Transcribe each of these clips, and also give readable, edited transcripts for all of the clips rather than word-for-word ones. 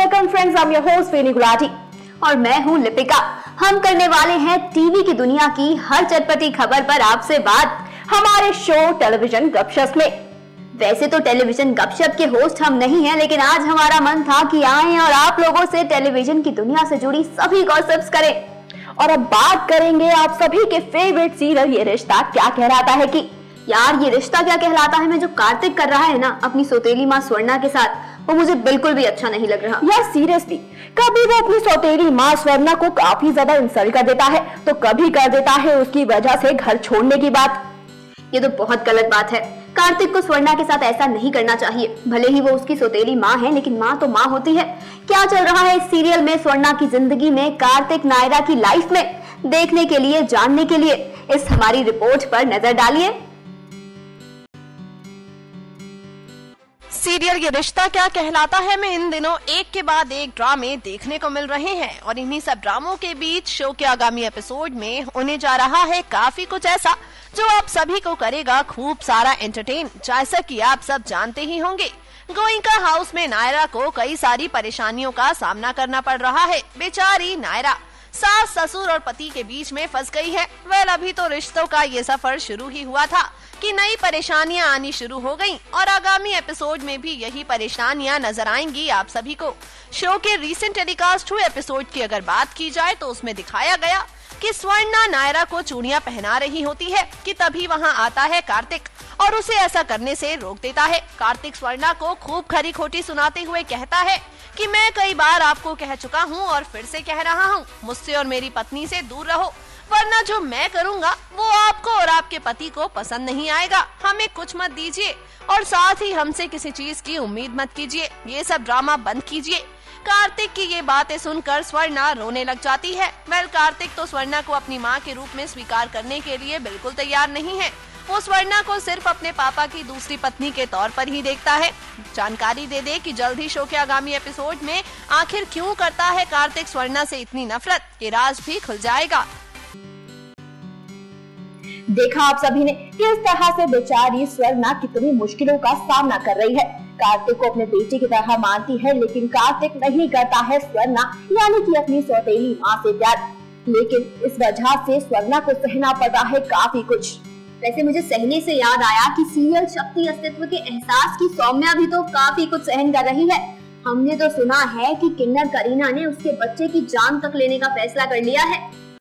Welcome friends, I am your host Veni Gulati और मैं हूँ लिपिका। हम करने वाले हैं टीवी की दुनिया की हर चटपटी खबर पर आपसे बात हमारे शो टेलीविजन गपशप में। वैसे तो टेलीविजन गपशप के होस्ट हम नहीं हैं, लेकिन आज हमारा मन था कि आएं और आप लोगों से टेलीविजन की दुनिया से जुड़ी सभी गॉसिप्स करें। और अब बात करेंगे आप सभी के फेवरेट सीरियल ये रिश्ता क्या कहलाता है की। यार, ये रिश्ता क्या कहलाता है में जो कार्तिक कर रहा है ना अपनी सौतेली माँ स्वर्णा के साथ, वो मुझे बिल्कुल भी अच्छा नहीं लग रहा। यार सीरियसली, कभी वो अपनी सौतेली माँ स्वर्णा को काफी ज्यादा इंसल्ट कर देता है, तो कभी कर देता है उसकी वजह से घर छोड़ने की बात। ये तो बहुत गलत बात है। कार्तिक को स्वर्णा के साथ ऐसा नहीं करना चाहिए। भले ही वो उसकी सौतेली माँ है, लेकिन माँ तो माँ होती है। क्या चल रहा है इस सीरियल में स्वर्णा की जिंदगी में, कार्तिक नायरा की लाइफ में, देखने के लिए, जानने के लिए इस हमारी रिपोर्ट पर नजर डालिए। सीरियल ये रिश्ता क्या कहलाता है में इन दिनों एक के बाद एक ड्रामे देखने को मिल रहे हैं और इन्हीं सब ड्रामों के बीच शो के आगामी एपिसोड में होने जा रहा है काफी कुछ ऐसा जो आप सभी को करेगा खूब सारा एंटरटेन। जैसा कि आप सब जानते ही होंगे, गोइंका हाउस में नायरा को कई सारी परेशानियों का सामना करना पड़ रहा है। बेचारी नायरा सास, ससुर और पति के बीच में फंस गई है। अभी तो रिश्तों का ये सफर शुरू ही हुआ था कि नई परेशानियां आनी शुरू हो गईं और आगामी एपिसोड में भी यही परेशानियां नजर आएंगी आप सभी को। शो के रीसेंट टेलीकास्ट हुए एपिसोड की अगर बात की जाए तो उसमें दिखाया गया कि स्वर्णा नायरा को चूड़ियां पहना रही होती है कि तभी वहां आता है कार्तिक और उसे ऐसा करने से रोक देता है। कार्तिक स्वर्णा को खूब खरी खोटी सुनाते हुए कहता है कि मैं कई बार आपको कह चुका हूँ और फिर से कह रहा हूँ, मुझसे और मेरी पत्नी से दूर रहो, वरना जो मैं करूँगा वो आपको और आपके पति को पसंद नहीं आएगा। हमें कुछ मत दीजिए और साथ ही हमसे किसी चीज की उम्मीद मत कीजिए। ये सब ड्रामा बंद कीजिए। कार्तिक की ये बातें सुनकर स्वर्णा रोने लग जाती है। कार्तिक तो स्वर्णा को अपनी माँ के रूप में स्वीकार करने के लिए बिल्कुल तैयार नहीं है। वो स्वर्णा को सिर्फ अपने पापा की दूसरी पत्नी के तौर पर ही देखता है। जानकारी दे दे कि जल्द ही शो के आगामी एपिसोड में आखिर क्यों करता है कार्तिक स्वर्णा से इतनी नफरत, ये राज भी खुल जाएगा। देखा आप सभी ने किस तरह से बेचारी स्वर्णा कितनी मुश्किलों का सामना कर रही है। कार्तिक को अपने बेटे की तरह मानती है, लेकिन कार्तिक नहीं करता है स्वर्णा यानी कि अपनी सौतेली माँ से प्यार। लेकिन इस वजह से स्वर्णा को सहना पड़ा है काफी कुछ। वैसे मुझे सहने से याद आया कि सीरियल शक्ति अस्तित्व के एहसास की सौम्या भी तो काफी कुछ सहन कर रही है। हमने तो सुना है कि किन्नर करीना ने उसके बच्चे की जान तक लेने का फैसला कर लिया है।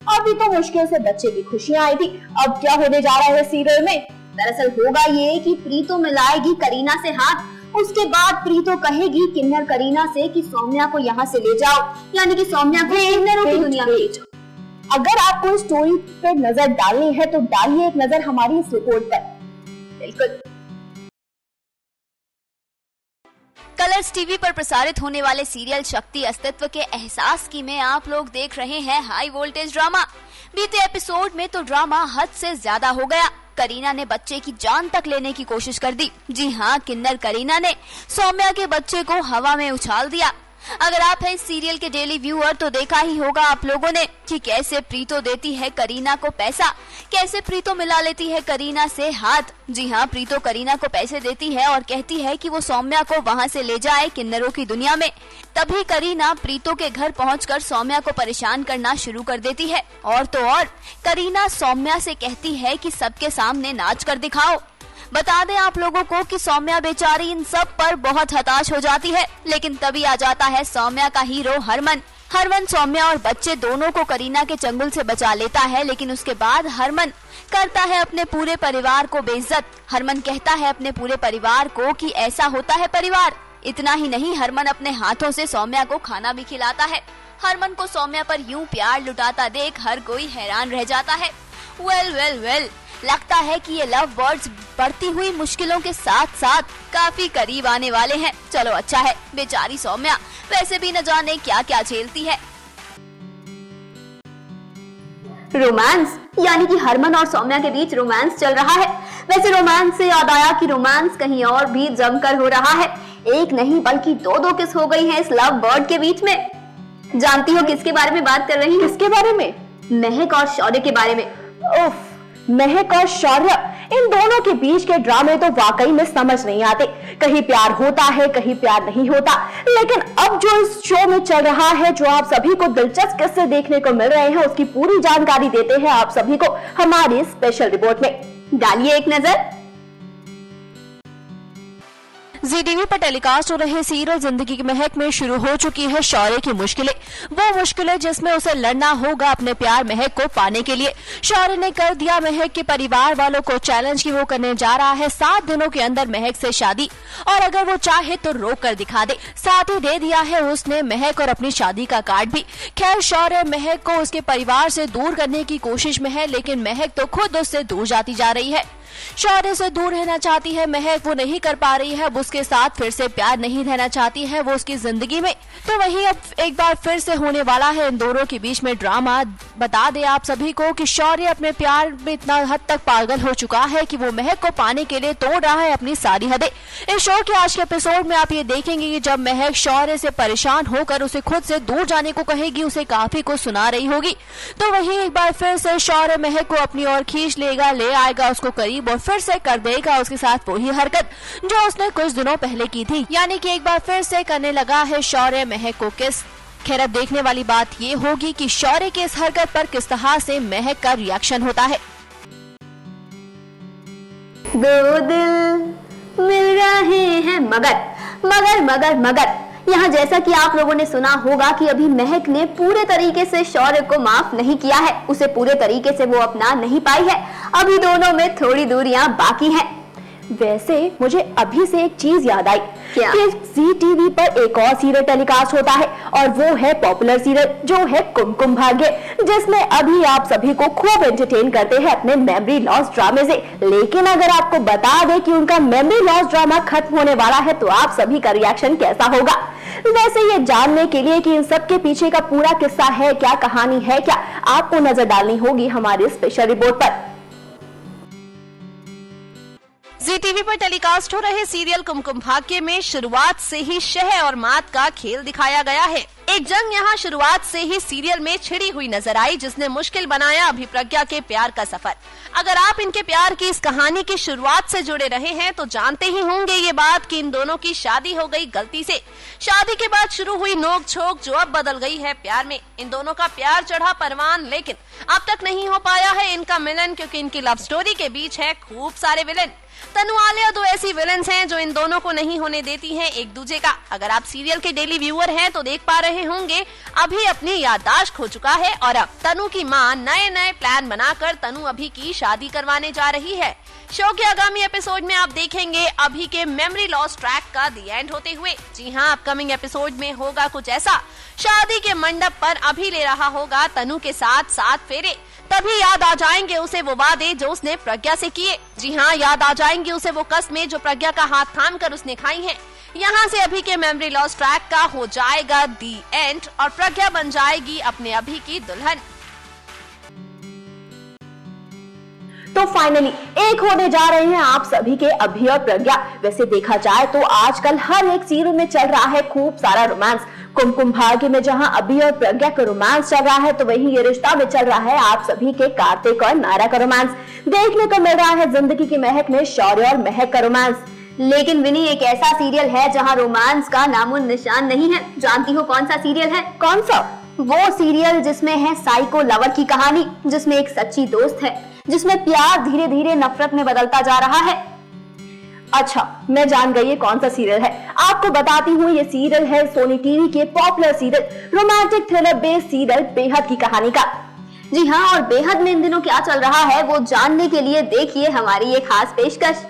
अभी तो मुश्किल से बच्चे की खुशियां आई थी, अब क्या होने जा रहा है सीरियल में। दरअसल होगा ये कि प्रीतो मिलाएगी करीना से हाथ, उसके बाद प्रीतो कहेगी किन्नर करीना से कि सौम्या को यहाँ से ले जाओ, यानी कि सौम्या को किन्नरों की दुनिया में ले जाओ। अगर आपको स्टोरी पे नजर डालनी है तो डालिए एक नजर हमारी इस रिपोर्ट पर। बिल्कुल। कलर्स टीवी पर प्रसारित होने वाले सीरियल शक्ति अस्तित्व के एहसास की में आप लोग देख रहे हैं हाई वोल्टेज ड्रामा। बीते एपिसोड में तो ड्रामा हद से ज्यादा हो गया। करीना ने बच्चे की जान तक लेने की कोशिश कर दी। जी हाँ, किन्नर करीना ने सौम्या के बच्चे को हवा में उछाल दिया। अगर आप हैं इस सीरियल के डेली व्यूअर तो देखा ही होगा आप लोगों ने कि कैसे प्रीतो देती है करीना को पैसा, कैसे प्रीतो मिला लेती है करीना से हाथ। जी हाँ, प्रीतो करीना को पैसे देती है और कहती है कि वो सौम्या को वहाँ से ले जाए किन्नरों की दुनिया में। तभी करीना प्रीतो के घर पहुंचकर सौम्या को परेशान करना शुरू कर देती है। और तो और करीना सौम्या से कहती है कि सबके सामने नाच कर दिखाओ। बता दें आप लोगों को कि सौम्या बेचारी इन सब पर बहुत हताश हो जाती है, लेकिन तभी आ जाता है सौम्या का हीरो हरमन। हरमन सौम्या और बच्चे दोनों को करीना के चंगुल से बचा लेता है, लेकिन उसके बाद हरमन करता है अपने पूरे परिवार को बेइज्जत। हरमन कहता है अपने पूरे परिवार को कि ऐसा होता है परिवार। इतना ही नहीं, हरमन अपने हाथों से सौम्या को खाना भी खिलाता है। हरमन को सौम्या पर यूं प्यार लुटाता देख हर कोई हैरान रह जाता है। वेल लगता है कि ये लव बर्ड्स बढ़ती हुई मुश्किलों के साथ साथ काफी करीब आने वाले हैं। चलो अच्छा है, बेचारी सौम्या वैसे भी न जाने क्या क्या झेलती है। रोमांस, यानी कि हरमन और सौम्या के बीच रोमांस चल रहा है। वैसे रोमांस से याद आया कि रोमांस कहीं और भी जमकर हो रहा है। एक नहीं बल्कि दो किस हो गई है इस लव बर्ड के बीच में। जानती हो किसके बारे में बात कर रही हूँ? किसके बारे में? महक और शौर्य के बारे में। उफ, महक और शौर्य, इन दोनों के बीच के ड्रामे तो वाकई में समझ नहीं आते। कहीं प्यार होता है, कहीं प्यार नहीं होता। लेकिन अब जो इस शो में चल रहा है, जो आप सभी को दिलचस्प किस्से देखने को मिल रहे हैं, उसकी पूरी जानकारी देते हैं आप सभी को हमारी स्पेशल रिपोर्ट में। डालिए एक नजर। जी टीवी पर टेलीकास्ट हो रहे सीरियल जिंदगी की महक में शुरू हो चुकी है शौर्य की मुश्किलें। वो मुश्किलें जिसमें उसे लड़ना होगा अपने प्यार महक को पाने के लिए। शौर्य ने कर दिया महक के परिवार वालों को चैलेंज कि वो करने जा रहा है 7 दिनों के अंदर महक से शादी, और अगर वो चाहे तो रोक कर दिखा दे। साथ ही दे दिया है उसने महक और अपनी शादी का कार्ड भी। खैर, शौर्य महक को उसके परिवार से दूर करने की कोशिश में है, लेकिन महक तो खुद उससे दूर जाती जा रही है। शौर्य से दूर रहना चाहती है महक, वो नहीं कर पा रही है। उसके साथ फिर से प्यार नहीं रहना चाहती है वो उसकी जिंदगी में। तो वहीं अब एक बार फिर से होने वाला है इन दोनों के बीच में ड्रामा। बता दे आप सभी को कि शौर्य अपने प्यार में इतना हद तक पागल हो चुका है कि वो महक को पाने के लिए तोड़ रहा है अपनी सारी हदें। इस शो के आज के एपिसोड में आप ये देखेंगे कि जब महक शौर्य से परेशान होकर उसे खुद से दूर जाने को कहेगी, उसे काफी कुछ सुना रही होगी, तो वहीं एक बार फिर से शौर्य महक को अपनी ओर खींच लेगा, ले आएगा उसको करीब और फिर से कर देगा उसके साथ वही हरकत जो उसने कुछ दिनों पहले की थी। यानी कि एक बार फिर से करने लगा है शौर्य महक को किस। खैर, अब देखने वाली बात ये होगी कि शौर्य की इस हरकत पर किस तरह से महक का रिएक्शन होता है। दो दिल मिल रहे हैं मगर मगर मगर मगर यहाँ जैसा कि आप लोगों ने सुना होगा कि अभी महक ने पूरे तरीके से शौर्य को माफ नहीं किया है, उसे पूरे तरीके से वो अपना नहीं पाई है। अभी दोनों में थोड़ी दूरियां बाकी हैं। वैसे मुझे अभी से एक चीज याद आई क्या? कि जी टीवी पर एक और सीरियल टेलीकास्ट होता है, और वो है पॉपुलर सीरियल जो है कुमकुम भाग्य, जिसमें अभी आप सभी को खूब एंटरटेन करते हैं अपने मेमोरी लॉस ड्रामे से। लेकिन अगर आपको बता दें कि उनका मेमोरी लॉस ड्रामा खत्म होने वाला है, तो आप सभी का रिएक्शन कैसा होगा? वैसे ये जानने के लिए कि इन सब के पीछे का पूरा किस्सा है क्या, कहानी है क्या, आपको नजर डालनी होगी हमारी स्पेशल रिपोर्ट पर। जी टीवी पर टेलीकास्ट हो रहे सीरियल कुमकुम भाग्य में शुरुआत से ही शह और मात का खेल दिखाया गया है। एक जंग यहाँ शुरुआत से ही सीरियल में छिड़ी हुई नजर आई, जिसने मुश्किल बनाया अभिप्रज्ञा के प्यार का सफर। अगर आप इनके प्यार की इस कहानी की शुरुआत से जुड़े रहे हैं तो जानते ही होंगे ये बात कि इन दोनों की शादी हो गई गलती से। शादी के बाद शुरू हुई नोक झोंक जो अब बदल गई है प्यार में। इन दोनों का प्यार चढ़ा परवान, लेकिन अब तक नहीं हो पाया है इनका मिलन, क्योंकि इनकी लव स्टोरी के बीच है खूब सारे विलेन। तनु आलिया दो ऐसी विलेंस हैं जो इन दोनों को नहीं होने देती हैं एक दूसरे का। अगर आप सीरियल के डेली व्यूअर हैं तो देख पा रहे होंगे अभी अपनी याददाश्त खो चुका है, और अब तनु की मां नए नए प्लान बनाकर तनु अभी की शादी करवाने जा रही है। शो के आगामी एपिसोड में आप देखेंगे अभी के मेमोरी लॉस ट्रैक का दी एंड होते हुए। जी हाँ, अपकमिंग एपिसोड में होगा कुछ ऐसा। शादी के मंडप पर अभी ले रहा होगा तनु के साथ 7 फेरे। तभी याद आ जाएंगे उसे वो वादे जो उसने प्रज्ञा से किए। जी हाँ, याद आ जाएंगी उसे वो कस्में जो प्रज्ञा का हाथ थाम कर उसने खाई हैं। यहाँ से अभी के मेमोरी लॉस ट्रैक का हो जाएगा दी एंड, और प्रज्ञा बन जाएगी अपने अभी की दुल्हन। तो फाइनली एक होने जा रहे हैं आप सभी के अभी और प्रज्ञा। वैसे देखा जाए तो आजकल हर एक सीरियल में चल रहा है खूब सारा रोमांस। कुमकुम भाग्य में जहां अभी और प्रज्ञा का रोमांस चल रहा है, तो वहीं ये रिश्ता में चल रहा है आप सभी के कार्तिक और नायरा का रोमांस। देखने को मिल रहा है जिंदगी की महक में शौर्य और महक का रोमांस। लेकिन विनी, एक ऐसा सीरियल है जहाँ रोमांस का नामो निशान नहीं है। जानती हो कौन सा सीरियल है? कौन सा? वो सीरियल जिसमें है साइको लवर की कहानी, जिसमें एक सच्ची दोस्त है, जिसमें प्यार धीरे धीरे नफरत में बदलता जा रहा है। अच्छा, मैं जान गई ये कौन सा सीरियल है। आपको बताती हूँ, ये सीरियल है सोनी टीवी के popular serial romantic thriller based serial बेहद की कहानी का। जी हाँ, और बेहद में इन दिनों क्या चल रहा है वो जानने के लिए देखिए हमारी ये खास पेशकश।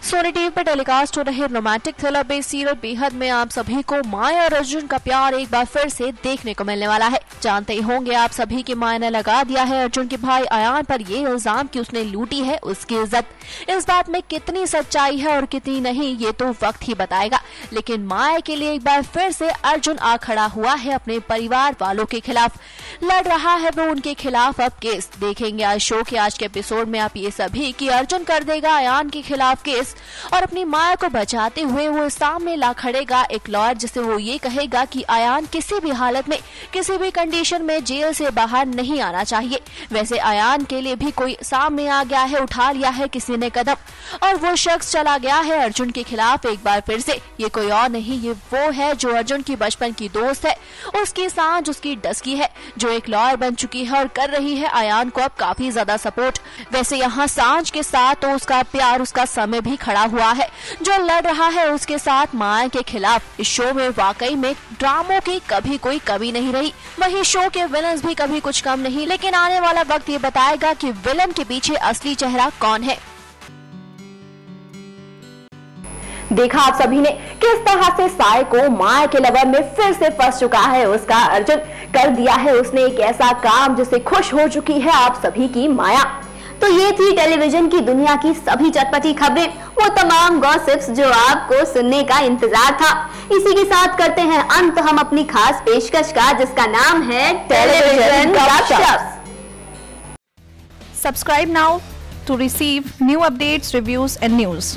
सोनी टीवी पर टेलीकास्ट हो रहे रोमांटिक थ्रिलर बेस्ड सीरियल बेहद में आप सभी को माया और अर्जुन का प्यार एक बार फिर से देखने को मिलने वाला है। जानते ही होंगे आप सभी कि माया ने लगा दिया है अर्जुन के भाई अयान पर ये इल्जाम कि उसने लूटी है उसकी इज्जत। इस बात में कितनी सच्चाई है और कितनी नहीं, ये तो वक्त ही बताएगा। लेकिन माया के लिए एक बार फिर से अर्जुन आ खड़ा हुआ है अपने परिवार वालों के खिलाफ। लड़ रहा है वो उनके खिलाफ अब केस। देखेंगे आज शो के आज के एपिसोड में आप ये सभी कि अर्जुन कर देगा अयान के खिलाफ केस, और अपनी माँ को बचाते हुए वो सामने ला खड़ेगा एक लॉयर, जिसे वो ये कहेगा कि अयान किसी भी हालत में, किसी भी कंडीशन में जेल से बाहर नहीं आना चाहिए। वैसे अयान के लिए भी कोई सामने आ गया है, उठा लिया है किसी ने कदम, और वो शख्स चला गया है अर्जुन के खिलाफ एक बार फिर से। ये कोई और नहीं, ये वो है जो अर्जुन की बचपन की दोस्त है, उसकी सांझ, उसकी डस्की है, जो एक लॉयर बन चुकी है और कर रही है अयान को अब काफी ज्यादा सपोर्ट। वैसे यहाँ सांझ के साथ तो उसका प्यार, उसका समय भी खड़ा हुआ है, जो लड़ रहा है उसके साथ माया के खिलाफ। इस शो में वाकई में ड्रामों की कभी कोई कमी नहीं रही, वहीं शो के विलन्स भी कभी कुछ कम नहीं। लेकिन आने वाला वक्त ये बताएगा कि विलन के पीछे असली चेहरा कौन है। देखा आप सभी ने किस तरह से साय को माया के लवर में फिर से फंस चुका है उसका अर्जुन। कर दिया है उसने एक ऐसा काम जिससे खुश हो चुकी है आप सभी की माया। तो ये थी टेलीविजन की दुनिया की सभी चटपटी खबरें, वो तमाम गॉसिप्स जो आपको सुनने का इंतजार था। इसी के साथ करते हैं अंत हम अपनी खास पेशकश का, जिसका नाम है टेलीविजन गपशप। Subscribe now to receive new updates, reviews and news.